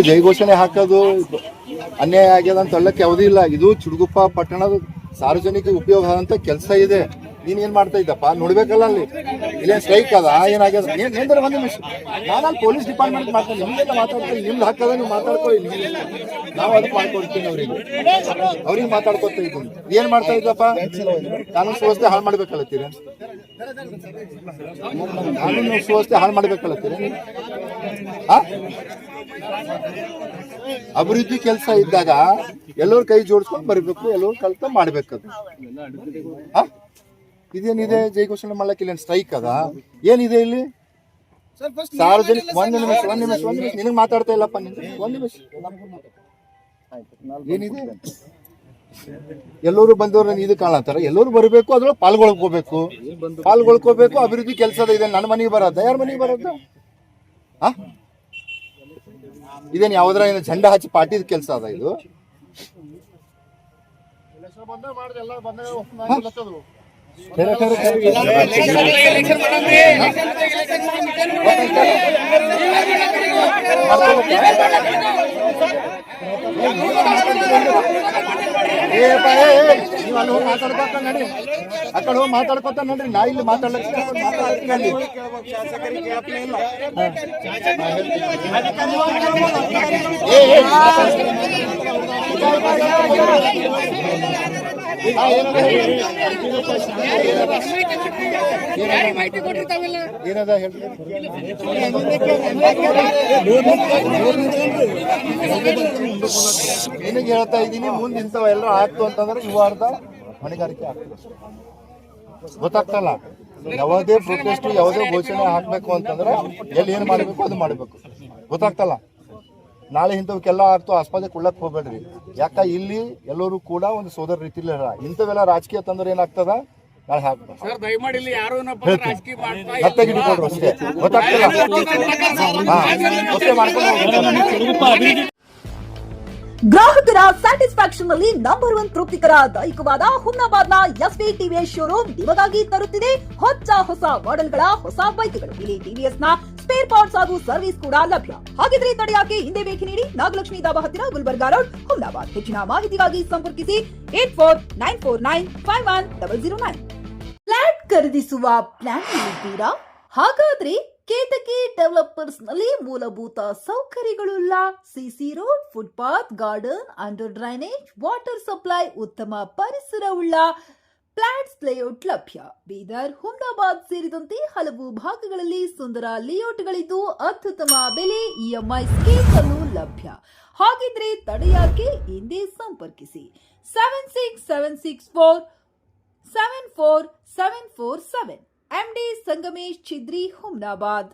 ಜೈ ಘೋಷಣೆ ಹಾಕೋದು ಅನ್ಯಾಯ ಆಗ್ಯದ ಅಂತ ಹೇಳಕ್ಕೆ ಯಾವುದೂ ಇಲ್ಲ. ಇದು ಚುಡುಗುಪ್ಪ ಪಟ್ಟಣದ ಸಾರ್ವಜನಿಕ ಉಪಯೋಗ ಆದಂತ ಕೆಲಸ ಇದೆ. ನೀನ್ ಏನ್ ಮಾಡ್ತಾ ಇದ್ದಪ್ಪ ನೋಡ್ಬೇಕಲ್ಲ, ಅಲ್ಲಿ ಇಲ್ಲೇನ್ ಸ್ಟ್ರೈಕ್ ಅದ ಏನಾಗ್ಯದ ಏನ್ರ ಒಂದ್ ನಿಮಿಷ. ನಾನು ಪೊಲೀಸ್ ಡಿಪಾರ್ಟ್ಮೆಂಟ್ ಮಾಡ್ತೀನಿ, ನಿಮ್ಗೆಲ್ಲ ಮಾತಾಡ್ತೀನಿ. ನಿಮ್ದು ಹಾಕದ ನೀವು ಮಾತಾಡ್ಕೊಳ್ಳಿ, ನಾವು ಅದಕ್ಕೆ ಮಾಡ್ಕೊಡ್ತೀನಿ. ಅವ್ರಿಗೆ ಮಾತಾಡ್ಕೊತಾ ಇದ್ದೀನಿ. ಏನ್ ಮಾಡ್ತಾ ಇದ್ದಪ್ಪ? ಕಾನೂನು ಸುವ್ಯವಸ್ಥೆ ಹಾಳು ಮಾಡ್ಬೇಕಲ್ಲತ್ತೀರಿ, ಕಾನೂನು ಸುವ್ಯವಸ್ಥೆ ಹಾಳು ಮಾಡ್ಬೇಕಲ್ಲತ್ತೀರಿ. ಅಭಿವೃದ್ಧಿ ಕೆಲಸ ಇದ್ದಾಗ ಎಲ್ಲರೂ ಕೈ ಜೋಡಿಸ್ಕೊಂಡು ಬರಬೇಕು, ಎಲ್ಲರೂ ಕಲ್ತ ಮಾಡ್ಬೇಕದು. ಇದೇನಿದೆ ಜೈ ಘೋಷಣೆ ಮಾಡ್ಲಕ್ಕೆ ಇಲ್ಲಿ ಸ್ಟ್ರೈಕ್ ಅದ ಏನಿದೆ ಇಲ್ಲಿ? ಸಾರ್ವಜನಿಕ ಒಂದ್ ನಿಮಿಷ ನಿನಗೆ ಮಾತಾಡ್ತಾ ಇಲ್ಲಪ್ಪ. ಒಂದ್ ನಿಮಿಷ ಏನಿದೆ? ಎಲ್ಲರೂ ಬಂದವ್ರ ಇದು ಕಾಣತ್ತಾರ, ಎಲ್ಲರೂ ಬರಬೇಕು, ಅದ್ರೊಳಗೆ ಪಾಲ್ಗೊಳ್ಕೋಬೇಕು. ಅಭಿವೃದ್ಧಿ ಕೆಲಸದ ಇದೆ. ನನ್ನ ಮನೆಗೆ ಬರೋದ, ಯಾರ ಮನೆಗೆ ಬರೋದ? ಇದೇನು ಯಾವ್ದ್ರ ಏನು ಜೆಂಡಾ ಹಚ್ಚಿ ಪಾರ್ಟಿದ ಕೆಲಸ ಅದ ಇದು? ನೀವು ಅಲ್ಲಿ ಹೋಗಿ ಮಾತಾಡ್ಕೊತ ನಡ್ರಿ, ಆ ಕಡೆ ಹೋಗಿ ಮಾತಾಡ್ಕೊತ ನಡ್ರಿ. ನಾ ಇಲ್ಲಿ ಮಾತಾಡ್ಲಿಕ್ಕೆ ಏನದ ಹೇಳ್ರಿ. ನಿನಗೆ ಹೇಳ್ತಾ ಇದ್ದೀನಿ, ಮುಂದೆ ಇಂಥವ ಎಲ್ಲ ಆಗ್ತು ಅಂತಂದ್ರೆ ಈ ವಾರದ ಹೊಣೆಗಾರಿಕೆ ಆಗ್ತದೆ. ಗೊತ್ತಾಗ್ತಲ್ಲ? ಯಾವುದೇ ಪ್ರೊಟೆಸ್ಟ್, ಯಾವುದೇ ಘೋಷಣೆ ಹಾಕ್ಬೇಕು ಅಂತಂದ್ರೆ ಎಲ್ಲಿ ಏನ್ ಮಾಡ್ಬೇಕು ಅದು ಮಾಡ್ಬೇಕು. ಗೊತ್ತಾಗ್ತಲ್ಲ? ನಾಳೆ ಇಂಥವಕ್ಕೆಲ್ಲ ಆಗ್ತು ಆಸ್ಪತ್ರೆ ಕೊಡ್ಲಕ್ ಹೋಗ್ಬೇಡ್ರಿ. ಯಾಕ ಇಲ್ಲಿ ಎಲ್ಲರೂ ಕೂಡ ಒಂದು ಸೋದರ ರೀತಿಲಿ ಇಂಥವೆಲ್ಲ ರಾಜಕೀಯ ತಂದ್ರೆ ಏನಾಗ್ತದ ನಾಳೆ ಹಾಕ್ಬೇಕು. ಅಷ್ಟೇ ಗೊತ್ತಾಗ್ತಲ್ಲ? ಗ್ರಾಹಕರ ಸ್ಯಾಟಿಸ್ಫ್ಯಾಕ್ಷನ್ ನಲ್ಲಿ ನಂಬರ್ 1 ತೃಪ್ತಿಕರ ದೈಹಿಕವಾದ ಹುಮ್ನಾಬಾದ್ನ ಎಸ್ವಿ ಟಿವಿಎಸ್ ಶೋರೂಮ್ ನಿಮಗಾಗಿ ತರುತ್ತಿದೆ ಹೊಸ ಮಾಡೆಲ್ಗಳ ಹೊಸ ಬೈಕ್ಗಳು. ಇಲ್ಲಿ ಟಿವಿಎಸ್ ನ ಸ್ಪೇರ್ ಪಾರ್ಟ್ಸ್ ಹಾಗೂ ಸರ್ವಿಸ್ ಕೂಡ ಲಭ್ಯ. ಹಾಗಿದ್ರೆ ತಡೆಯಾಕೆ ಹಿಂದೆ ಭೇಟಿ ನೀಡಿ ನಾಗಲಕ್ಷ್ಮಿ ದಾಬಾ ಹತ್ತಿರ ಗುಲ್ಬರ್ಗಾ ರೋಡ್, ಹುಮ್ನಾಬಾದ್. ಹೆಚ್ಚಿನ ಮಾಹಿತಿಗಾಗಿ ಸಂಪರ್ಕಿಸಿ 8494951009. ಫ್ಲಾಟ್ ಖರೀದಿಸುವ ಪ್ಲಾನ್ ಇದ್ದೀರಾ? ಹಾಗಾದ್ರೆ ಕೇತಕಿ ಡೆವಲಪರ್ಸ್ ನಲ್ಲಿ ಮೂಲಭೂತ ಸೌಕರ್ಯಗಳುಳ್ಳ CC road, footpath, garden, under drainage, water supply, ಉತ್ತಮ ಪರಿಸರವುಳ್ಳ ಫ್ಲಾಟ್ಸ್ ಲೇಔಟ್ ಲಭ್ಯ. ಬೀದರ್, ಹುಮ್ನಾಬಾದ್ ಸೇರಿದಂತೆ ಹಲವು ಭಾಗಗಳಲ್ಲಿ ಸುಂದರ ಲೇಔಟ್ಗಳಿದ್ದು ಅತ್ಯುತ್ತಮ ಬೆಲೆ, ಇಎಂಐ ಸ್ಕೀಮ್ ಅನ್ನು ಲಭ್ಯ. ಹಾಗಿದ್ರೆ ತಡೆಯಾಕೆ ಹಿಂದೆ ಸಂಪರ್ಕಿಸಿ 7676474747. MD ಸಂಗಮೇಶ್ ಚಿದ್ರಿ, ಹುಮ್ನಾಬಾದ್.